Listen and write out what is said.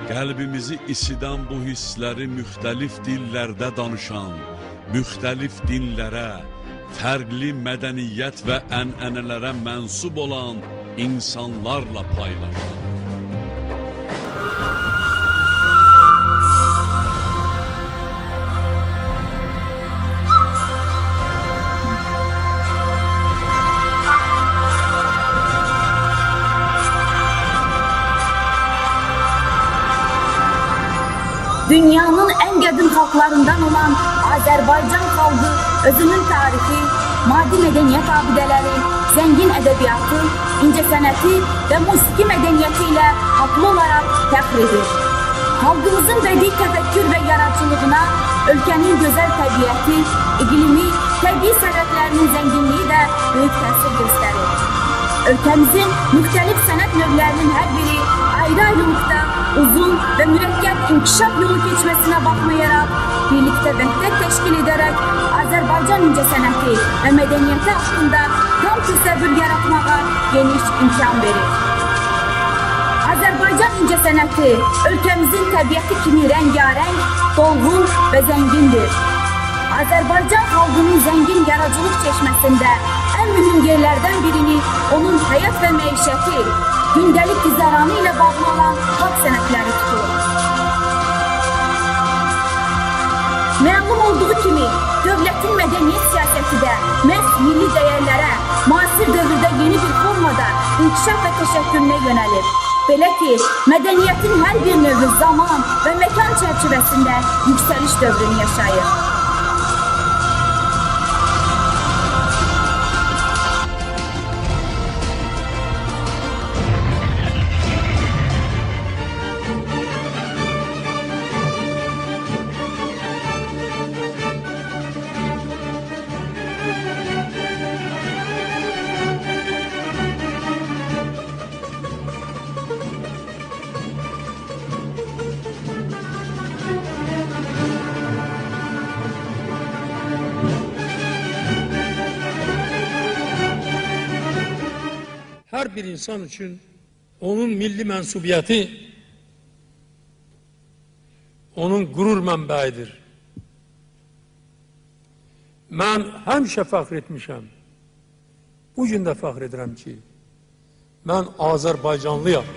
Qəlbimizi isidən bu hissləri müxtəlif dillərdə danışan, müxtəlif dinlərə, fərqli mədəniyyət və ənənələrə mənsub olan insanlarla paylaşan. Dünyanın en qədim xalqlarından olan Azərbaycan xalqı özünün tarixi, maddi mədəniyyət abidələri, zəngin ədəbiyyatı, incəsənəti və musiqi mədəniyyəti ilə haqlı olaraq fəxr edir. Xalqımızın bədii təfəkkür və yaradıcılığına ölkənin gözəl təbiəti, iqlimi, təbii sərvətlərinin zənginliyi də böyük təsir göstərir. Ölkəmizin müxtəlif sənət növlərinin hər biri ayrı-ayrılıqda uzun və mürəkkəb inkişaf yolu keçməsinə baxmayaraq, birlikdə vəhdət təşkil edərək Azərbaycan incəsənəti və mədəniyyəti haqqında tam təsəvvür yaratmağa geniş imkan verir. Azərbaycan incəsənəti ölkəmizin təbiəti kimi rəngarəng, dolğun və zəngindir. Azərbaycan xalqının zəngin yaradıcılıq çeşməsində ən mühüm yerlərdən birini onun həyat və məişəti, gündəlik güzəranı ilə bağlı olan xalq sənətləri tutur. Məlum olduğu kimi, dövlətin mədəniyyət siyasəti də məhz milli dəyərlərə, müasir dövrdə yeni bir formada inkişaf və təşəkkürünə yönəlir. Belə ki, mədəniyyətin hər bir növü zaman və məkan çərçivəsində yüksəliş dövrünü yaşayır. Her bir insan için onun milli mensubiyyəti onun gurur mənbəyidir. Mən həmişə fəxr etmişəm. Bugün də fəxr edirəm ki, mən Azərbaycanlıyam.